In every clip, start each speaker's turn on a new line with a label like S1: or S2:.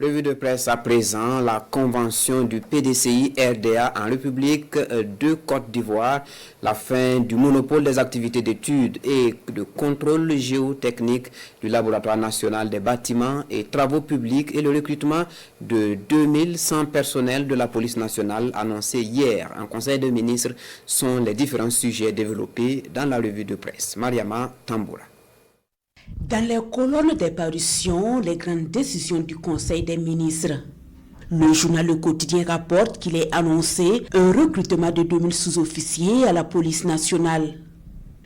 S1: Revue de presse à présent, la convention du PDCI RDA en République de Côte d'Ivoire, la fin du monopole des activités d'études et de contrôle géotechnique du Laboratoire national des bâtiments et travaux publics et le recrutement de 2100 personnels de la police nationale annoncé hier en Conseil des ministres sont les différents sujets développés dans la revue de presse. Mariama Tamboura.
S2: Dans les colonnes des parutions, les grandes décisions du Conseil des ministres. Le journal Le Quotidien rapporte qu'il est annoncé un recrutement de 2000 sous-officiers à la police nationale.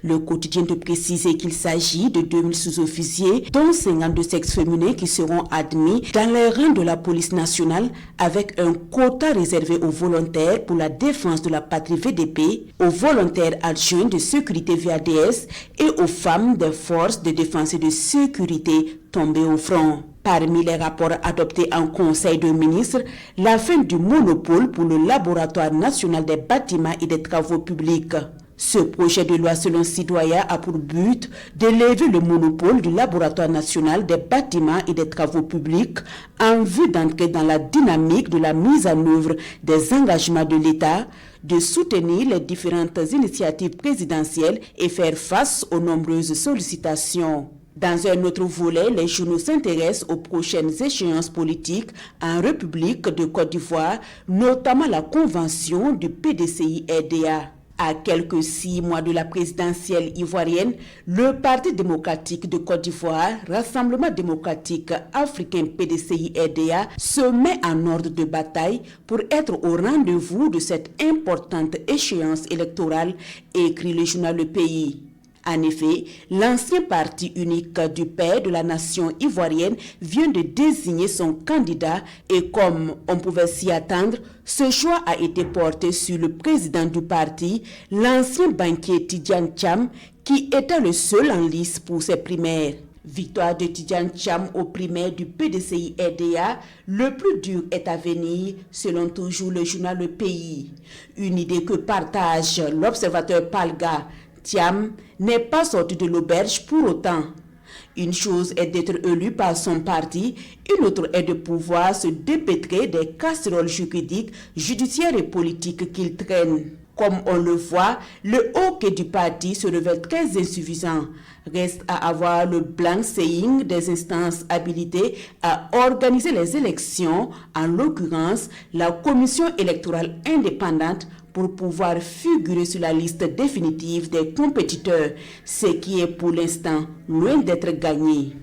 S2: Le quotidien de préciser qu'il s'agit de 2000 sous-officiers, dont 50 de sexe féminin qui seront admis dans les rangs de la police nationale avec un quota réservé aux volontaires pour la défense de la patrie VDP, aux volontaires adjoints de sécurité VADS et aux femmes des forces de défense et de sécurité tombées au front. Parmi les rapports adoptés en Conseil de ministres, la fin du monopole pour le Laboratoire national des bâtiments et des travaux publics. Ce projet de loi selon Citoyen a pour but d'élever le monopole du Laboratoire national des bâtiments et des travaux publics en vue d'entrer dans la dynamique de la mise en œuvre des engagements de l'État, de soutenir les différentes initiatives présidentielles et faire face aux nombreuses sollicitations. Dans un autre volet, les journaux s'intéressent aux prochaines échéances politiques en République de Côte d'Ivoire, notamment la convention du PDCI-RDA. À quelques 6 mois de la présidentielle ivoirienne, le Parti démocratique de Côte d'Ivoire, Rassemblement démocratique africain PDCI-RDA, se met en ordre de bataille pour être au rendez-vous de cette importante échéance électorale, écrit le journal Le Pays. En effet, l'ancien parti unique du père de la nation ivoirienne vient de désigner son candidat et comme on pouvait s'y attendre, ce choix a été porté sur le président du parti, l'ancien banquier Tidjane Thiam, qui était le seul en lice pour ses primaires. Victoire de Tidjane Thiam aux primaires du PDCI-RDA, le plus dur est à venir, selon toujours le journal Le Pays. Une idée que partage l'observateur Palga. Thiam n'est pas sorti de l'auberge pour autant. Une chose est d'être élu par son parti, une autre est de pouvoir se dépêtrer des casseroles juridiques, judiciaires et politiques qu'il traîne. Comme on le voit, le hockey du parti se révèle très insuffisant. Reste à avoir le blanc-seing des instances habilitées à organiser les élections, en l'occurrence la commission électorale indépendante, pour pouvoir figurer sur la liste définitive des compétiteurs, ce qui est pour l'instant loin d'être gagné.